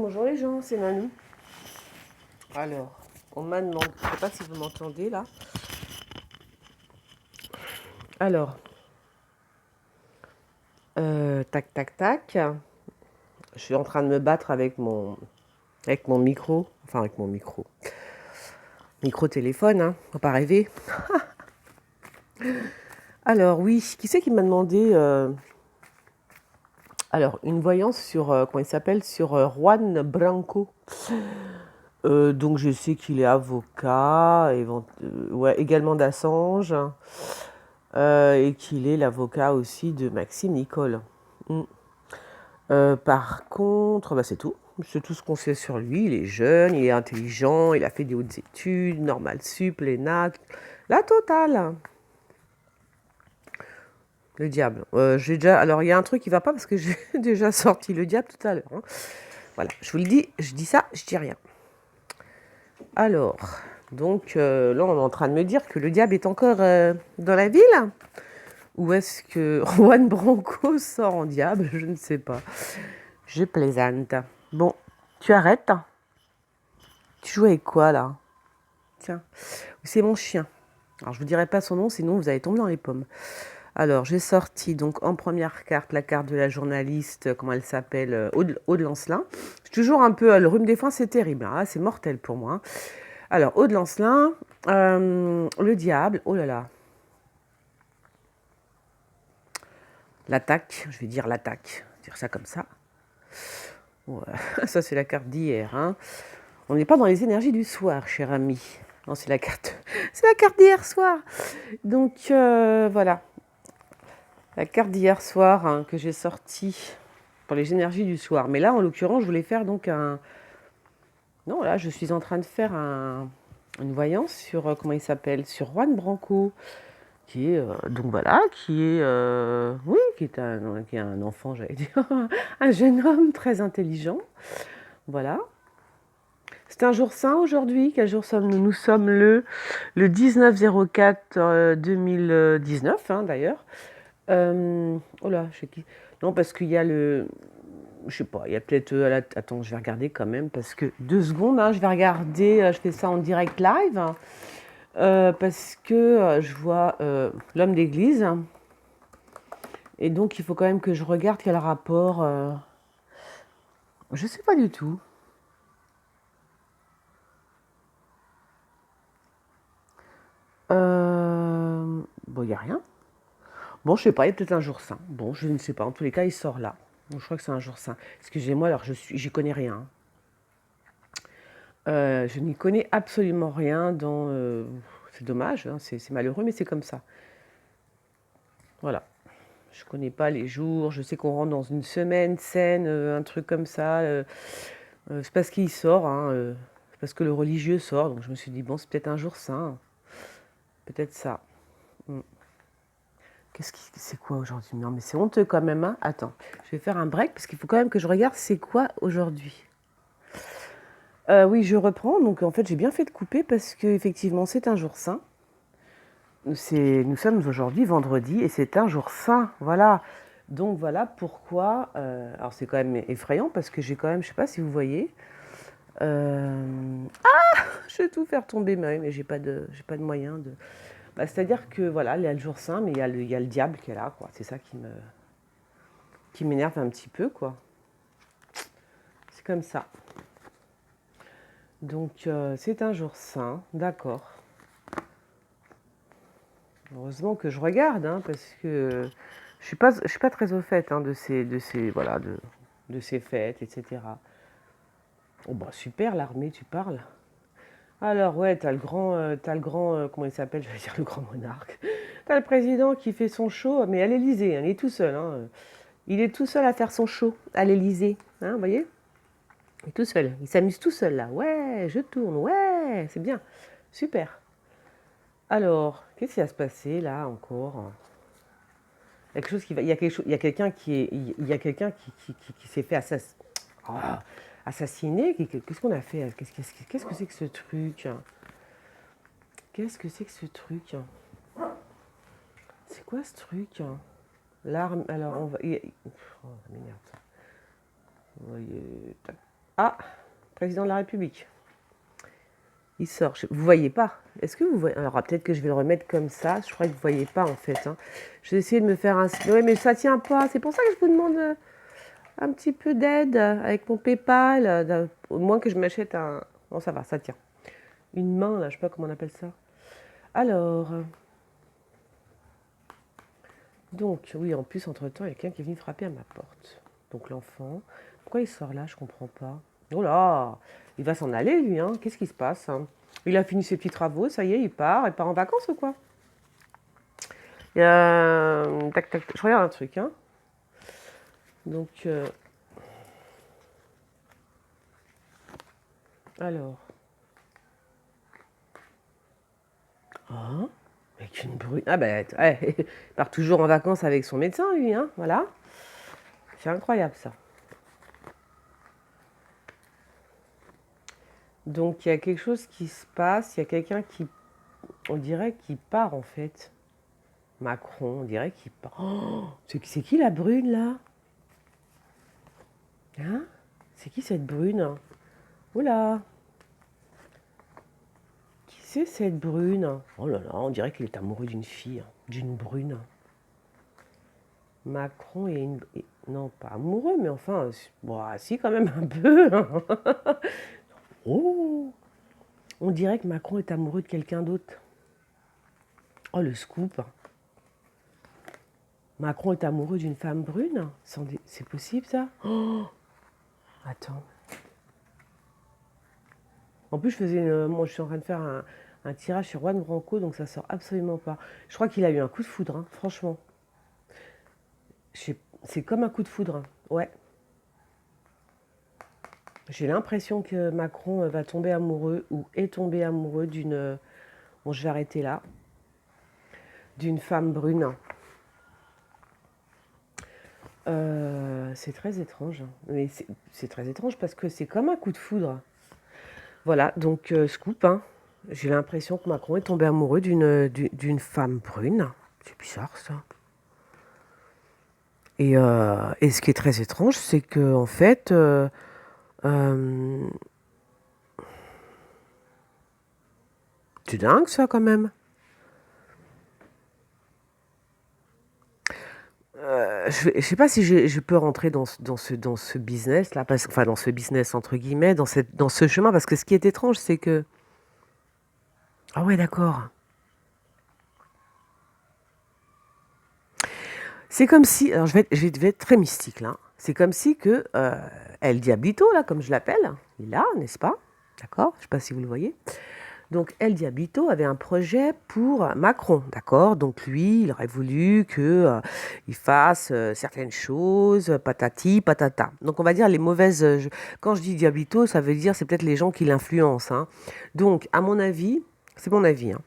Bonjour les gens, c'est Nanou. Alors, on m'a demandé, je ne sais pas si vous m'entendez là. Alors, tac, tac, tac. Je suis en train de me battre avec mon micro, enfin avec mon micro téléphone, hein, faut pas rêver. Alors oui, qui c'est qui m'a demandé alors une voyance sur comment il s'appelle sur Juan Branco. Donc je sais qu'il est avocat, ouais, également d'Assange. Et qu'il est l'avocat aussi de Maxime Nicole. Mm. Par contre, bah, c'est tout. C'est tout ce qu'on sait sur lui. Il est jeune, il est intelligent, il a fait des hautes études, Normal Sup, l'ENA, la totale. Le diable. Alors, il y a un truc qui va pas parce que j'ai déjà sorti le diable tout à l'heure. Hein. Voilà, je vous le dis, je dis ça, je dis rien. Alors, donc là, on est en train de me dire que le diable est encore dans la ville. Ou est-ce que Juan Branco sort en diable? Je ne sais pas. Je plaisante. Bon, tu arrêtes? Tu joues avec quoi là? Tiens, c'est mon chien. Alors je vous dirai pas son nom, sinon vous allez tomber dans les pommes. Alors j'ai sorti donc en première carte la carte de la journaliste, comment elle s'appelle, Aude Lancelin. J'ai toujours un peu le rhume des foins, c'est terrible, hein, c'est mortel pour moi. Alors Aude Lancelin, le diable, oh là là. L'attaque, je vais dire l'attaque, dire ça comme ça. Ouais, ça c'est la carte d'hier. Hein. On n'est pas dans les énergies du soir, cher ami. Non, c'est la carte d'hier soir. Donc voilà, la carte d'hier soir hein, que j'ai sortie pour les énergies du soir. Mais là, en l'occurrence, je voulais faire donc un. Non, là, je suis en train de faire une voyance sur comment il s'appelle, sur Juan Branco, qui est donc voilà, oui, qui est un enfant, j'allais dire, un jeune homme très intelligent. Voilà. C'est un jour saint aujourd'hui. Quel jour sommes-nous? Nous sommes le 19 2019, hein, d'ailleurs. Oh là, je sais qui. Non, parce qu'il y a le. Je sais pas, il y a peut-être. Attends, je vais regarder quand même, parce que 2 secondes, hein, je vais regarder. Je fais ça en direct live. Parce que je vois l'homme d'église. Et donc, il faut quand même que je regarde quel rapport. Je sais pas du tout. Bon, il n'y a rien. Bon, je sais pas, il y a peut-être un jour saint. Bon, je ne sais pas. En tous les cas, il sort là. Donc, je crois que c'est un jour saint. Excusez-moi, alors j'y connais rien. Je n'y connais absolument rien dans. C'est dommage, hein, c'est malheureux, mais c'est comme ça. Voilà. Je connais pas les jours. Je sais qu'on rentre dans une semaine saine, un truc comme ça. C'est parce qu'il sort, hein, c'est parce que le religieux sort. Donc je me suis dit bon, c'est peut-être un jour saint. Peut-être ça. Mm. C'est quoi aujourd'hui? Non, mais c'est honteux quand même. Hein. Attends, je vais faire un break parce qu'il faut quand même que je regarde c'est quoi aujourd'hui. Oui, je reprends. Donc en fait, j'ai bien fait de couper parce que effectivement, c'est un jour saint. Nous sommes aujourd'hui vendredi et c'est un jour saint. Voilà. Donc voilà pourquoi. Alors c'est quand même effrayant parce que j'ai quand même, je sais pas si vous voyez. Je vais tout faire tomber, mais oui, mais j'ai pas de moyen de. Bah, c'est-à-dire que voilà, il y a le jour saint, mais il y a le diable qui est là, quoi. C'est ça qui m'énerve un petit peu, quoi. C'est comme ça. Donc c'est un jour saint, d'accord. Heureusement que je regarde, hein, parce que je suis pas très au fait hein, voilà, de ces fêtes, etc. Oh bah super, l'armée, tu parles. Alors ouais, t'as le grand, comment il s'appelle? Je vais dire le grand monarque. T'as le président qui fait son show, mais à l'Élysée, hein, il est tout seul. Hein. Il est tout seul à faire son show à l'Élysée, hein, vous voyez? Il est tout seul, il s'amuse tout seul là. Ouais, je tourne, ouais, c'est bien, super. Alors, qu'est-ce qui va se passer là encore? Il y a quelque chose qui va, il y a quelque chose, il y a quelqu'un qui est, il y a quelqu'un qui s'est fait assassiner. Qu'est-ce qu'on a fait? Qu'est-ce que c'est que ce truc? Qu'est-ce que c'est que ce truc? C'est quoi ce truc? L'arme. Alors on va. Oh, merde. Ah, président de la République. Il sort. Vous voyez pas? Est-ce que vous voyez? Alors peut-être que je vais le remettre comme ça. Je crois que vous voyez pas en fait. Hein. Je vais essayer de me faire un. Oui, mais ça tient pas. C'est pour ça que je vous demande un petit peu d'aide avec mon PayPal. Au moins que je m'achète un. Bon, ça va, ça tient. Une main là, je sais pas comment on appelle ça. Alors. Donc, oui, en plus, entre-temps, il y a quelqu'un qui est venu frapper à ma porte. Donc, l'enfant. Pourquoi il sort là? Je comprends pas. Oh là! Il va s'en aller, lui, hein? Qu'est-ce qui se passe, hein? Il a fini ses petits travaux, ça y est, il part. Il part en vacances ou quoi? Tac, tac, tac. Je regarde un truc, hein? Donc, alors. Ah, avec une brune. Ah ben, ouais, il part toujours en vacances avec son médecin, lui, hein? Voilà. C'est incroyable, ça. Donc, il y a quelque chose qui se passe. Il y a quelqu'un qui, on dirait, qui part, en fait. Macron, on dirait qu'il part. Oh, c'est qui la brune, là? Hein? C'est qui cette brune? Oula! Qui c'est cette brune? Oh là là, on dirait qu'il est amoureux d'une fille, hein, d'une brune. Macron et une. Non, pas amoureux, mais enfin. Bon, si, quand même un peu. Oh! On dirait que Macron est amoureux de quelqu'un d'autre. Oh, le scoop. Macron est amoureux d'une femme brune? C'est possible, ça? Oh! Attends. En plus, moi, je suis en train de faire un tirage sur Juan Branco, donc ça sort absolument pas. Je crois qu'il a eu un coup de foudre, hein, franchement. C'est comme un coup de foudre, hein. Ouais. J'ai l'impression que Macron va tomber amoureux ou est tombé amoureux d'une. Bon, je vais arrêter là. D'une femme brune. C'est très étrange. Mais c'est très étrange parce que c'est comme un coup de foudre. Voilà, donc scoop, hein. J'ai l'impression que Macron est tombé amoureux d'une femme brune. C'est bizarre, ça. Et ce qui est très étrange, c'est que en fait, c'est dingue ça quand même. Je sais pas si je peux rentrer dans ce business là, enfin dans ce business entre guillemets, dans ce chemin, parce que ce qui est étrange, c'est que ah ouais d'accord. C'est comme si, alors je vais être très mystique là. C'est comme si que El Diablito là, comme je l'appelle, il est là, n'est-ce pas? D'accord? Je sais pas si vous le voyez. Donc El Diablito avait un projet pour Macron, d'accord? Donc lui, il aurait voulu que il fasse certaines choses, patati, patata. Donc on va dire les mauvaises. Quand je dis Diablito, ça veut dire c'est peut-être les gens qui l'influencent, hein. Donc à mon avis, c'est mon avis, hein.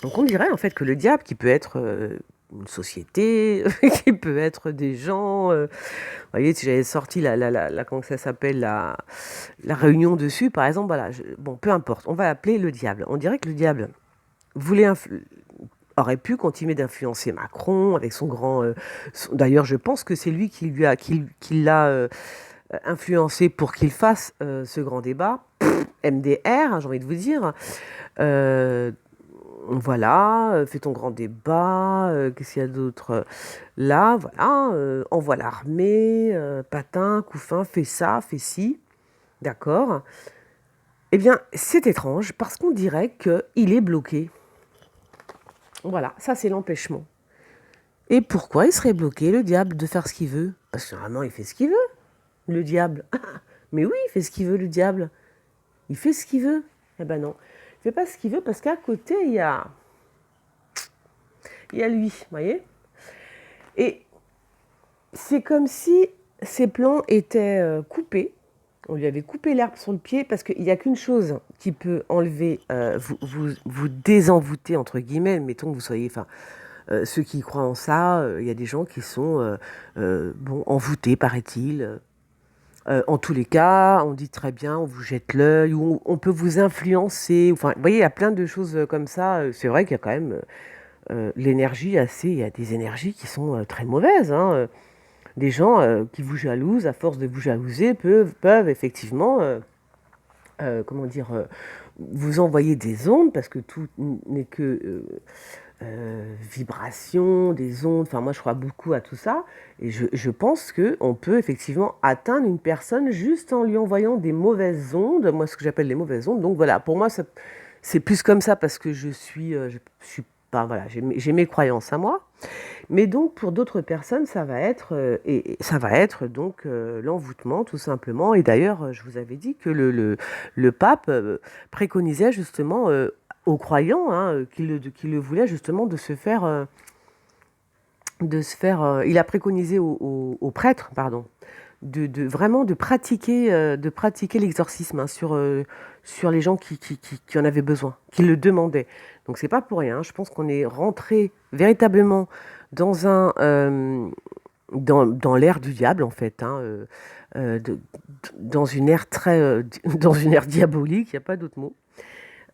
Donc on dirait en fait que le diable, qui peut être une société, qui peut être des gens. Vous voyez, si j'avais sorti comment ça s'appelle, la réunion dessus, par exemple, voilà, bon, peu importe, on va appeler le diable. On dirait que le diable voulait aurait pu continuer d'influencer Macron avec son grand. D'ailleurs, je pense que c'est lui qui l'a influencé pour qu'il fasse ce grand débat. MDR, hein, j'ai envie de vous dire. Euh, voilà, fais ton grand débat, qu'est-ce qu'il y a d'autre? Là, voilà, envoie l'armée, patin, couffin, fais ça, fais ci, d'accord. Eh bien, c'est étrange parce qu'on dirait qu'il est bloqué. Voilà, ça c'est l'empêchement. Et pourquoi il serait bloqué, le diable, de faire ce qu'il veut? Parce que normalement, il fait ce qu'il veut, le diable. Mais oui, il fait ce qu'il veut, le diable. Il fait ce qu'il veut. Eh ben non, il fait pas ce qu'il veut parce qu'à côté, il y a lui, vous voyez? Et c'est comme si ses plans étaient coupés. On lui avait coupé l'herbe sur le pied parce qu'il n'y a qu'une chose qui peut enlever, vous désenvoûter, entre guillemets, mettons que vous soyez, enfin, ceux qui croient en ça, il y a des gens qui sont bon, envoûtés, paraît-il. En tous les cas, on dit très bien, on vous jette l'œil, ou on peut vous influencer. Enfin, vous voyez, il y a plein de choses comme ça. C'est vrai qu'il y a quand même l'énergie assez. Il y a des énergies qui sont très mauvaises, hein. Des gens qui vous jalousent, à force de vous jalouser, peuvent effectivement, comment dire, vous envoyer des ondes, parce que tout n'est que vibration, des ondes. Enfin, moi, je crois beaucoup à tout ça. Et je pense qu'on peut effectivement atteindre une personne juste en lui envoyant des mauvaises ondes. Moi, ce que j'appelle les mauvaises ondes. Donc voilà, pour moi, c'est plus comme ça parce que je suis pas, voilà, j'ai mes croyances à moi. Mais donc, pour d'autres personnes, ça va être, et ça va être donc l'envoûtement, tout simplement. Et d'ailleurs, je vous avais dit que le pape préconisait justement aux croyants, hein, qui le voulaient justement il a préconisé aux prêtres, pardon, vraiment de pratiquer l'exorcisme, hein, sur les gens qui en avaient besoin, qui le demandaient. Donc c'est pas pour rien. Je pense qu'on est rentré véritablement dans dans l'ère du diable, en fait, hein, dans une ère dans une ère diabolique. Il n'y a pas d'autre mot.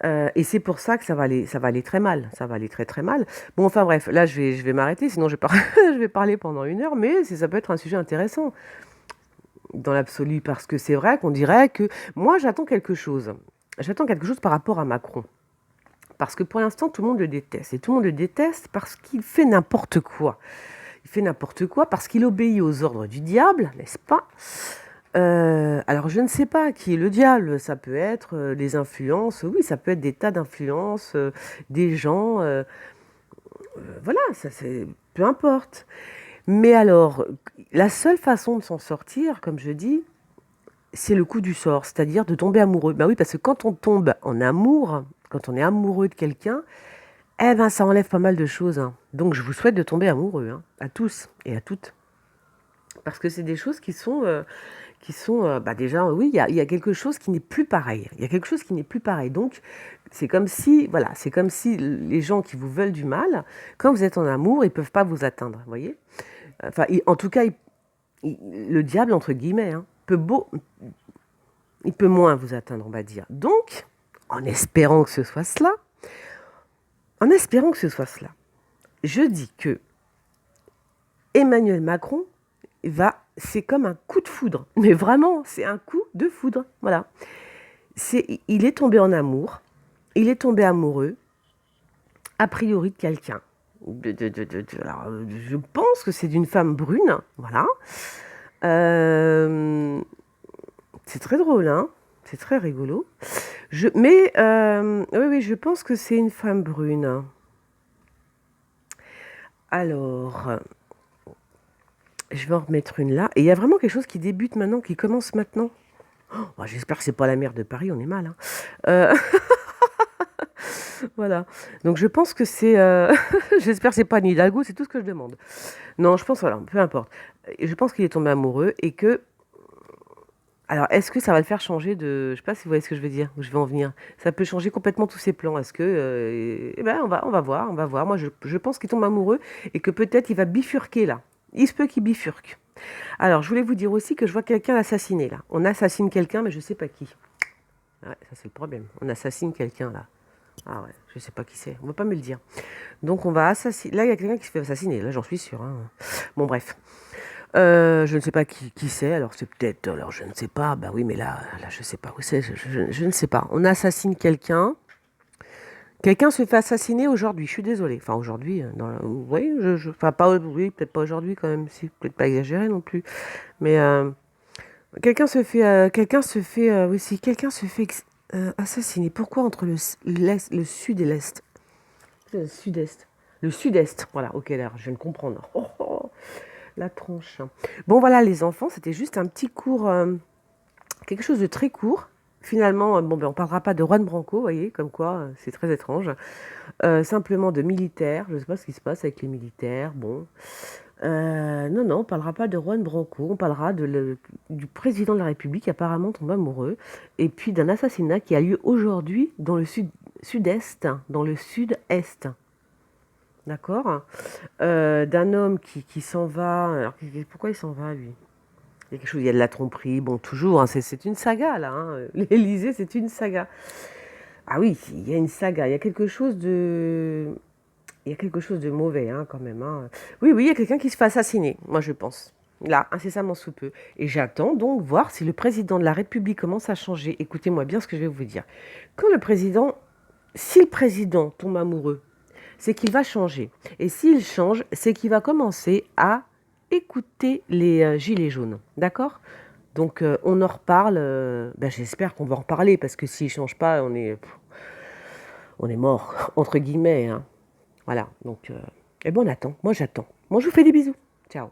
Et c'est pour ça que ça va aller très mal. Ça va aller très très mal. Bon, enfin bref, là je vais m'arrêter, sinon je vais parler pendant 1 heure, mais ça peut être un sujet intéressant dans l'absolu, parce que c'est vrai qu'on dirait que moi j'attends quelque chose. J'attends quelque chose par rapport à Macron. Parce que pour l'instant, tout le monde le déteste. Et tout le monde le déteste parce qu'il fait n'importe quoi. Il fait n'importe quoi parce qu'il obéit aux ordres du diable, n'est-ce pas? Alors, je ne sais pas qui est le diable. Ça peut être des influences. Oui, ça peut être des tas d'influences, des gens. Voilà, ça c'est peu importe. Mais alors, la seule façon de s'en sortir, comme je dis, c'est le coup du sort, c'est-à-dire de tomber amoureux. Ben oui, parce que quand on tombe en amour, quand on est amoureux de quelqu'un, eh ben ça enlève pas mal de choses, hein. Donc je vous souhaite de tomber amoureux, hein, à tous et à toutes. Parce que c'est des choses qui sont bah déjà, oui, il y a quelque chose qui n'est plus pareil. Il y a quelque chose qui n'est plus pareil. Donc c'est comme si, voilà, c'est comme si les gens qui vous veulent du mal, quand vous êtes en amour, ils peuvent pas vous atteindre, vous voyez? Enfin, en tout cas, le diable, entre guillemets, hein, il peut moins vous atteindre, on va dire. Donc, en espérant que ce soit cela, en espérant que ce soit cela, je dis que Emmanuel Macron c'est comme un coup de foudre, mais vraiment, c'est un coup de foudre, voilà. Il est tombé en amour, il est tombé amoureux, a priori de quelqu'un. Alors, je pense que c'est d'une femme brune, voilà. C'est très drôle, hein, c'est très rigolo. Oui, oui, je pense que c'est une femme brune. Alors, je vais en remettre une là. Et il y a vraiment quelque chose qui débute maintenant, qui commence maintenant. Oh, j'espère que c'est pas la mer de Paris, on est mal, hein. Euh, voilà. Donc je pense que c'est... j'espère que c'est pas une Hidalgo, c'est tout ce que je demande. Non, je pense, voilà, peu importe. Et je pense qu'il est tombé amoureux et que... Alors, est-ce que ça va le faire changer de... Je sais pas si vous voyez ce que je veux dire, où je vais en venir. Ça peut changer complètement tous ses plans. Est-ce que... eh ben, on va voir, on va voir. Moi, je pense qu'il tombe amoureux et que peut-être il va bifurquer là. Il se peut qu'il bifurque. Alors, je voulais vous dire aussi que je vois quelqu'un assassiner là. On assassine quelqu'un, mais je sais pas qui. Ouais, ça c'est le problème. On assassine quelqu'un là. Ah ouais, je sais pas qui c'est. On va pas me le dire. Donc on va assassiner. Là, il y a quelqu'un qui se fait assassiner. Là, j'en suis sûre, hein. Bon, bref. Je ne sais pas qui c'est. Alors c'est peut-être. Alors je ne sais pas. Bah oui, mais là, je sais pas où c'est. Je ne sais pas. On assassine quelqu'un. Quelqu'un se fait assassiner aujourd'hui. Je suis désolée. Enfin aujourd'hui, oui, enfin pas, oui, peut-être pas aujourd'hui quand même. Si, peut-être pas exagérer non plus. Mais oui, si quelqu'un se fait assassiner. Pourquoi entre le sud et l'est? Le sud-est. Le sud-est. Voilà. Ok, là, je viens de comprendre. Oh, oh, la tronche. Bon, voilà, les enfants, c'était juste un petit cours, quelque chose de très court. Finalement, bon, ben, on parlera pas de Juan Branco, vous voyez, comme quoi, c'est très étrange. Simplement de militaires. Je ne sais pas ce qui se passe avec les militaires. Bon. Non, non, on parlera pas de Juan Branco, on parlera du président de la République qui apparemment tombe amoureux, et puis d'un assassinat qui a lieu aujourd'hui dans le sud-est, dans le sud-est, d'accord? D'un homme qui s'en va. Alors, pourquoi il s'en va, lui? Il y a quelque chose, il y a de la tromperie, bon, toujours, hein, c'est une saga, là, hein. L'Élysée, c'est une saga. Ah oui, il y a une saga, il y a quelque chose de... Il y a quelque chose de mauvais, hein, quand même, hein. Oui, oui, il y a quelqu'un qui se fait assassiner, moi je pense. Là, incessamment sous peu. Et j'attends donc voir si le président de la République commence à changer. Écoutez-moi bien ce que je vais vous dire. Quand le président, si le président tombe amoureux, c'est qu'il va changer. Et s'il change, c'est qu'il va commencer à écouter les gilets jaunes. D'accord? Donc on en reparle. J'espère qu'on va en reparler parce que s'il ne change pas, on est mort, entre guillemets, hein. Voilà. Donc, on attend. Moi, j'attends. Moi, je vous fais des bisous. Ciao.